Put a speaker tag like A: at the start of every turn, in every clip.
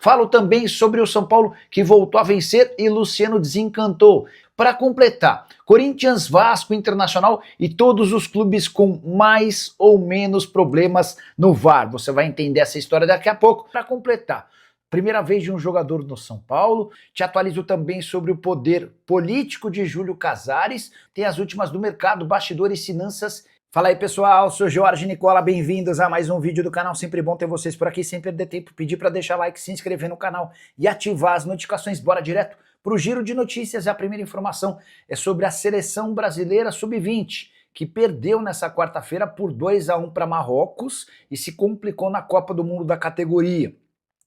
A: Falo também sobre o São Paulo que voltou a vencer e Luciano desencantou. Para completar, Corinthians, Vasco, Internacional e todos os clubes com mais ou menos problemas no VAR. Você vai entender essa história daqui a pouco. Para completar, primeira vez de um jogador no São Paulo. Te atualizo também sobre o poder político de Júlio Casares. Tem as últimas do mercado, bastidores, finanças. Fala aí pessoal, sou Jorge Nicola, bem-vindos a mais um vídeo do canal, sempre bom ter vocês por aqui, sem perder tempo, pedir para deixar like, se inscrever no canal e ativar as notificações. Bora direto para o giro de notícias. A primeira informação é sobre a seleção brasileira sub-20, que perdeu nessa quarta-feira por 2-1 para Marrocos e se complicou na Copa do Mundo da categoria.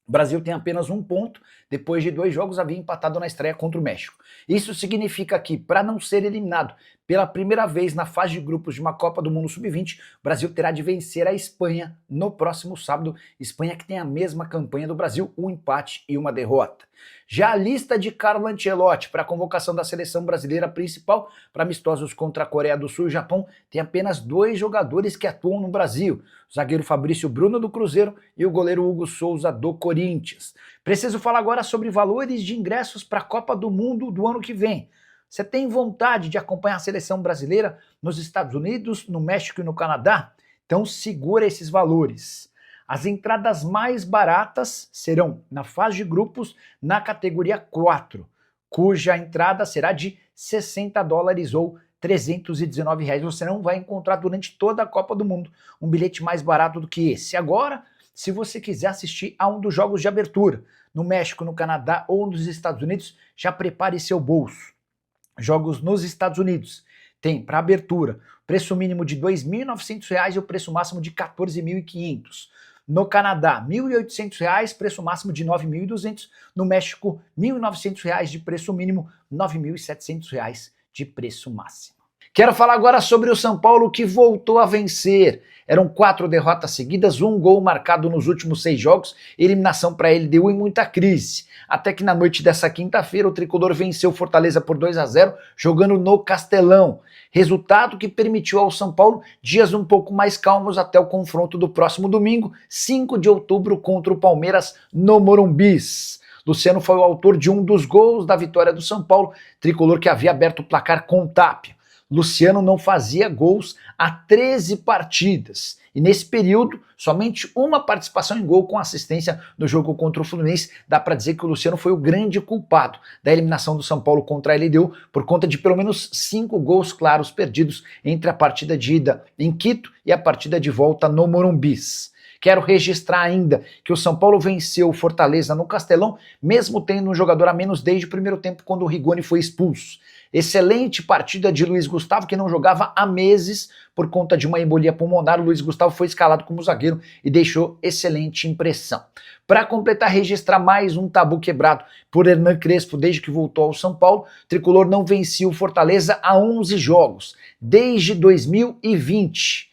A: O Brasil tem apenas um ponto, depois de 2 jogos havia empatado na estreia contra o México. Isso significa que, para não ser eliminado pela primeira vez na fase de grupos de uma Copa do Mundo Sub-20, o Brasil terá de vencer a Espanha no próximo sábado. Espanha que tem a mesma campanha do Brasil, um empate e uma derrota. Já a lista de Carlo Ancelotti para a convocação da seleção brasileira principal para amistosos contra a Coreia do Sul e o Japão tem apenas 2 jogadores que atuam no Brasil, o zagueiro Fabrício Bruno do Cruzeiro e o goleiro Hugo Souza do Corinthians. Preciso falar agora sobre valores de ingressos para a Copa do Mundo do ano que vem. Você tem vontade de acompanhar a seleção brasileira nos Estados Unidos, no México e no Canadá? Então segura esses valores. As entradas mais baratas serão na fase de grupos na categoria 4, cuja entrada será de $60 ou R$319. Você não vai encontrar durante toda a Copa do Mundo um bilhete mais barato do que esse. Agora, se você quiser assistir a um dos jogos de abertura, no México, no Canadá ou nos Estados Unidos, já prepare seu bolso. Jogos nos Estados Unidos tem, para abertura, preço mínimo de R$ 2.900 e o preço máximo de R$ 14.500. No Canadá, R$ 1.800, preço máximo de R$ 9.200. No México, R$ 1.900 de preço mínimo, R$ 9.700 de preço máximo. Quero falar agora sobre o São Paulo que voltou a vencer. Eram 4 derrotas seguidas, 1 gol marcado nos últimos 6 jogos, eliminação para a LDU e muita crise. Até que na noite dessa quinta-feira o tricolor venceu Fortaleza por 2-0, jogando no Castelão. Resultado que permitiu ao São Paulo dias um pouco mais calmos até o confronto do próximo domingo, 5 de outubro, contra o Palmeiras no Morumbis. Luciano foi o autor de um dos gols da vitória do São Paulo, tricolor que havia aberto o placar com Tapia. Luciano não fazia gols há 13 partidas e nesse período somente uma participação em gol com assistência no jogo contra o Fluminense. Dá para dizer que o Luciano foi o grande culpado da eliminação do São Paulo contra a LDU por conta de pelo menos 5 gols claros perdidos entre a partida de ida em Quito e a partida de volta no Morumbis. Quero registrar ainda que o São Paulo venceu o Fortaleza no Castelão, mesmo tendo um jogador a menos desde o primeiro tempo, quando o Rigoni foi expulso. Excelente partida de Luiz Gustavo, que não jogava há meses por conta de uma embolia pulmonar. O Luiz Gustavo foi escalado como zagueiro e deixou excelente impressão. Para completar, registrar mais um tabu quebrado por Hernan Crespo desde que voltou ao São Paulo. O tricolor não vencia o Fortaleza há 11 jogos, desde 2020.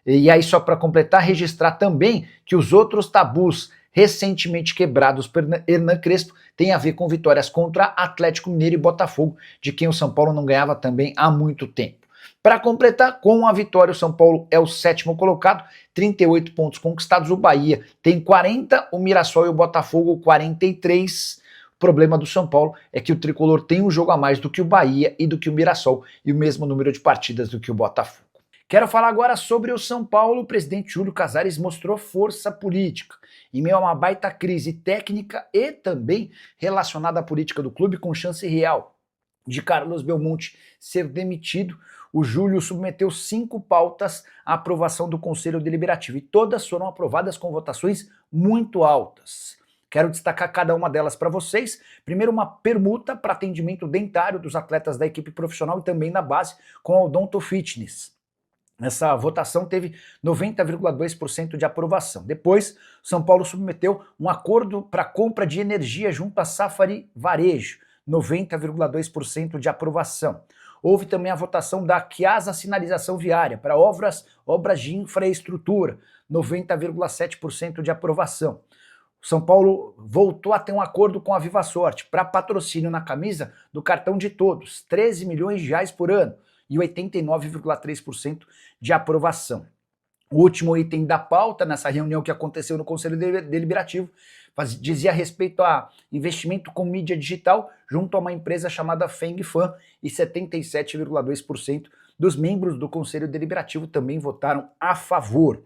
A: E aí, só para completar, registrar também que os outros tabus recentemente quebrados por Hernan Crespo têm a ver com vitórias contra Atlético Mineiro e Botafogo, de quem o São Paulo não ganhava também há muito tempo. Para completar, com a vitória, o São Paulo é o 7º colocado, 38 pontos conquistados. O Bahia tem 40, o Mirassol e o Botafogo 43. O problema do São Paulo é que o tricolor tem um jogo a mais do que o Bahia e do que o Mirassol e o mesmo número de partidas do que o Botafogo. Quero falar agora sobre o São Paulo. O presidente Júlio Casares mostrou força política em meio a uma baita crise técnica e também relacionada à política do clube, com chance real de Carlos Belmonte ser demitido. O Júlio submeteu 5 pautas à aprovação do Conselho Deliberativo e todas foram aprovadas com votações muito altas. Quero destacar cada uma delas para vocês. Primeiro, uma permuta para atendimento dentário dos atletas da equipe profissional e também na base com a Odonto Fitness. Essa votação teve 90,2% de aprovação. Depois, São Paulo submeteu um acordo para compra de energia junto à Safari Varejo, 90,2% de aprovação. Houve também a votação da Chiasa Sinalização Viária para obras de infraestrutura, 90,7% de aprovação. O São Paulo voltou a ter um acordo com a Viva Sorte para patrocínio na camisa do cartão de todos, R$13 milhões por ano, e 89,3% de aprovação. O último item da pauta, nessa reunião que aconteceu no Conselho Deliberativo, dizia respeito a investimento com mídia digital junto a uma empresa chamada Fengfan, e 77,2% dos membros do Conselho Deliberativo também votaram a favor.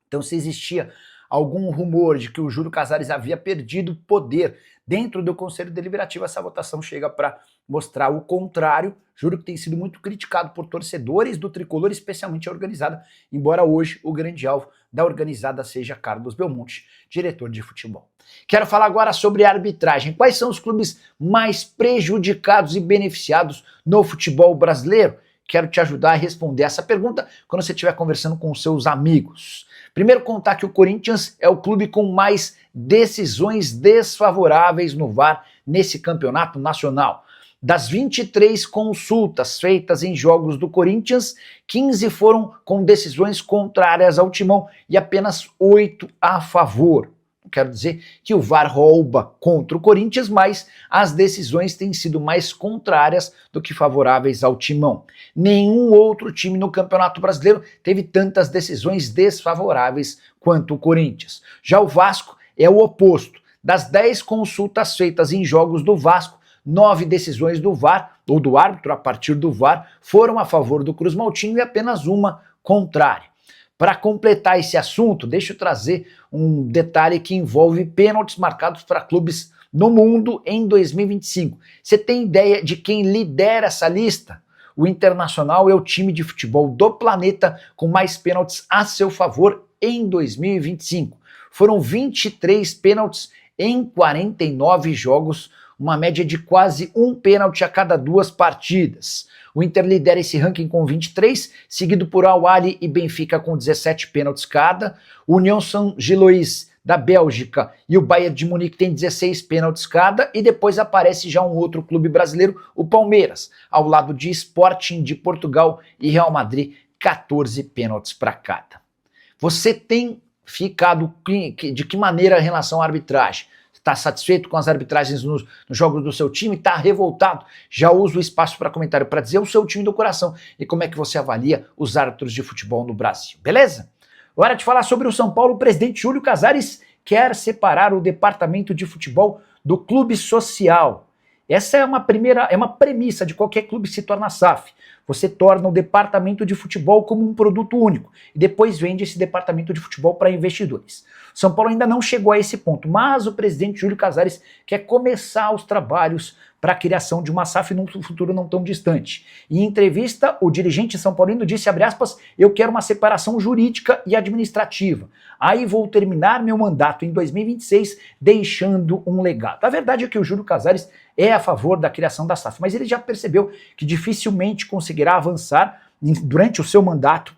A: Então, se existia algum rumor de que o Júlio Casares havia perdido poder dentro do Conselho Deliberativo, essa votação chega para mostrar o contrário. Júlio que tem sido muito criticado por torcedores do Tricolor, especialmente a organizada, embora hoje o grande alvo da organizada seja Carlos Belmonte, diretor de futebol. Quero falar agora sobre a arbitragem. Quais são os clubes mais prejudicados e beneficiados no futebol brasileiro? Quero te ajudar a responder essa pergunta quando você estiver conversando com os seus amigos. Primeiro, contar que o Corinthians é o clube com mais decisões desfavoráveis no VAR nesse campeonato nacional. Das 23 consultas feitas em jogos do Corinthians, 15 foram com decisões contrárias ao Timão e apenas 8 a favor. Quero dizer que o VAR rouba contra o Corinthians, mas as decisões têm sido mais contrárias do que favoráveis ao Timão. Nenhum outro time no Campeonato Brasileiro teve tantas decisões desfavoráveis quanto o Corinthians. Já o Vasco é o oposto. Das 10 consultas feitas em jogos do Vasco, 9 decisões do VAR, ou do árbitro a partir do VAR, foram a favor do Cruz Maltino e apenas uma contrária. Para completar esse assunto, deixa eu trazer um detalhe que envolve pênaltis marcados para clubes no mundo em 2025. Você tem ideia de quem lidera essa lista? O Internacional é o time de futebol do planeta com mais pênaltis a seu favor em 2025. Foram 23 pênaltis em 49 jogos, uma média de quase um pênalti a cada 2 partidas. O Inter lidera esse ranking com 23, seguido por Al-Ahly e Benfica com 17 pênaltis cada. O União Saint-Gilloise da Bélgica e o Bayern de Munique tem 16 pênaltis cada, e depois aparece já um outro clube brasileiro, o Palmeiras, ao lado de Sporting de Portugal e Real Madrid, 14 pênaltis para cada. Você tem ficado de que maneira em relação à arbitragem? Está satisfeito com as arbitragens nos jogos do seu time? Está revoltado? Já usa o espaço para comentário para dizer o seu time do coração e como é que você avalia os árbitros de futebol no Brasil, beleza? Hora de falar sobre o São Paulo. O presidente Júlio Casares quer separar o departamento de futebol do clube social. Essa é uma premissa de qualquer clube que se torna SAF. Você torna o departamento de futebol como um produto único e depois vende esse departamento de futebol para investidores. São Paulo ainda não chegou a esse ponto, mas o presidente Júlio Casares quer começar os trabalhos para a criação de uma SAF num futuro não tão distante. Em entrevista, o dirigente são paulino disse, abre aspas, eu quero uma separação jurídica e administrativa. Aí vou terminar meu mandato em 2026 deixando um legado. A verdade é que o Júlio Casares é a favor da criação da SAF, mas ele já percebeu que dificilmente conseguirá avançar durante o seu mandato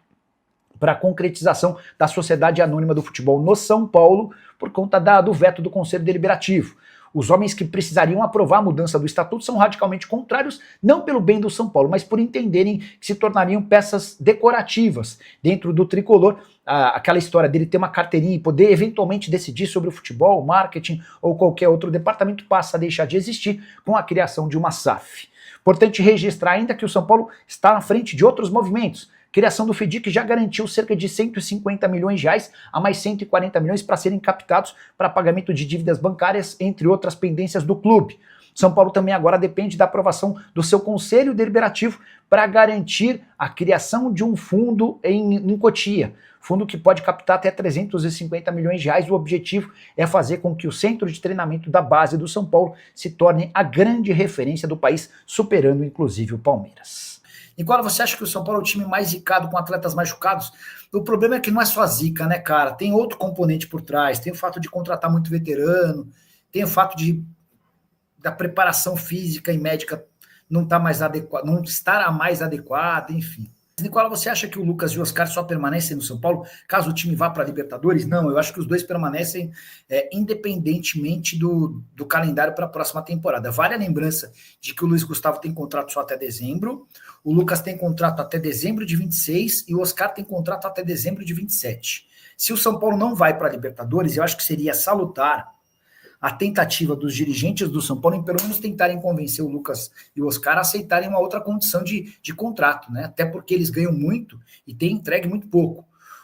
A: para a concretização da Sociedade Anônima do Futebol no São Paulo por conta do veto do Conselho Deliberativo. Os homens que precisariam aprovar a mudança do estatuto são radicalmente contrários, não pelo bem do São Paulo, mas por entenderem que se tornariam peças decorativas dentro do tricolor. Aquela história dele ter uma carteirinha e poder eventualmente decidir sobre o futebol, marketing ou qualquer outro departamento passa a deixar de existir com a criação de uma SAF. Importante registrar ainda que o São Paulo está na frente de outros movimentos. Criação do FIDIC já garantiu cerca de 150 milhões de reais a mais 140 milhões para serem captados para pagamento de dívidas bancárias, entre outras pendências do clube. São Paulo também agora depende da aprovação do seu Conselho Deliberativo para garantir a criação de um fundo em Cotia. Fundo que pode captar até 350 milhões de reais. O objetivo é fazer com que o centro de treinamento da base do São Paulo se torne a grande referência do país, superando inclusive o Palmeiras. Igual você acha que o São Paulo é o time mais zicado com atletas machucados? O problema é que não é só a zica, né, cara? Tem outro componente por trás, tem o fato de contratar muito veterano, tem o fato da preparação física e médica não estar mais adequada, enfim. Nicola, você acha que o Lucas e o Oscar só permanecem no São Paulo caso o time vá para a Libertadores? Não, eu acho que os dois permanecem independentemente do calendário para a próxima temporada. Vale a lembrança de que o Luiz Gustavo tem contrato só até dezembro, o Lucas tem contrato até dezembro de 26 e o Oscar tem contrato até dezembro de 27. Se o São Paulo não vai para a Libertadores, eu acho que seria salutar a tentativa dos dirigentes do São Paulo em pelo menos tentarem convencer o Lucas e o Oscar a aceitarem uma outra condição de contrato, né? Até porque eles ganham muito e têm entregue muito pouco.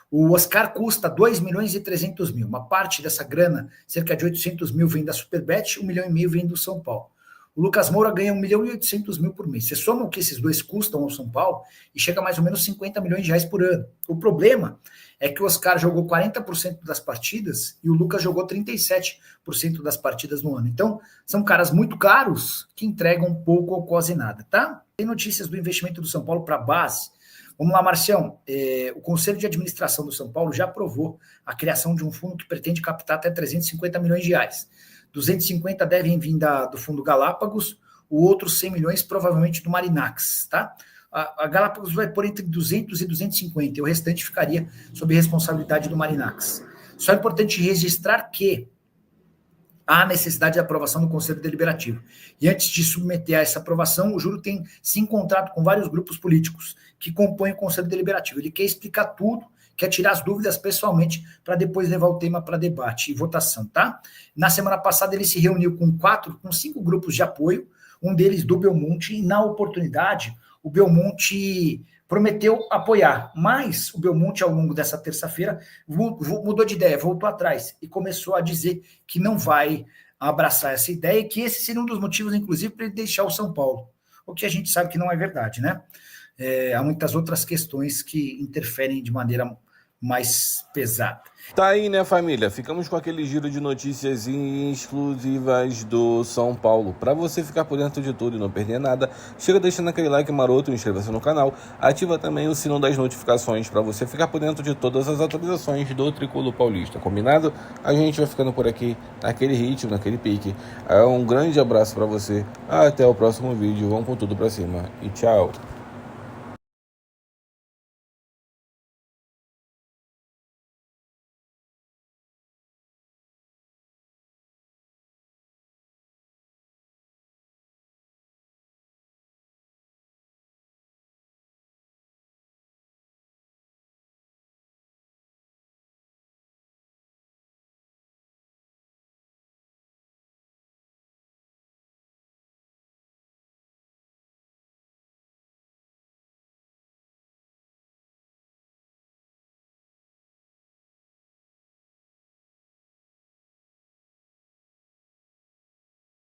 B: O Oscar custa 2 milhões e 300 mil. Uma parte dessa grana, cerca de 800 mil, vem da Superbet, 1,5 milhão vem do São Paulo. O Lucas Moura ganha 1 milhão e 800 mil por mês. Você soma o que esses dois custam ao São Paulo e chega a mais ou menos 50 milhões de reais por ano. O problema é que o Oscar jogou 40% das partidas e o Lucas jogou 37% das partidas no ano. Então, são caras muito caros que entregam pouco ou quase nada, tá? Tem notícias do investimento do São Paulo para a base. Vamos lá, Marcião. O Conselho de Administração do São Paulo já aprovou a criação de um fundo que pretende captar até 350 milhões de reais. 250 devem vir do Fundo Galápagos, o outro 100 milhões provavelmente do Marinax, tá? A Galápagos vai pôr entre 200 e 250, e o restante ficaria sob responsabilidade do Marinax. Só é importante registrar que há necessidade de aprovação do Conselho Deliberativo. E antes de submeter a essa aprovação, o Júlio tem se encontrado com vários grupos políticos que compõem o Conselho Deliberativo. Ele quer explicar tudo, quer tirar as dúvidas pessoalmente para depois levar o tema para debate e votação, tá? Na semana passada ele se reuniu com 5 grupos de apoio, um deles do Belmonte, e na oportunidade o Belmonte prometeu apoiar, mas o Belmonte, ao longo dessa terça-feira, mudou de ideia, voltou atrás e começou a dizer que não vai abraçar essa ideia e que esse seria um dos motivos, inclusive, para ele deixar o São Paulo, o que a gente sabe que não é verdade, né? Há muitas outras questões que interferem de maneira mais pesada.
C: Tá aí, né, família? Ficamos com aquele giro de notícias exclusivas do São Paulo. Para você ficar por dentro de tudo e não perder nada, chega deixando aquele like maroto, inscreva-se no canal, ativa também o sino das notificações para você ficar por dentro de todas as atualizações do Tricolor Paulista. Combinado? A gente vai ficando por aqui, naquele ritmo, naquele pique. Um grande abraço para você, até o próximo vídeo, vamos com tudo para cima e tchau!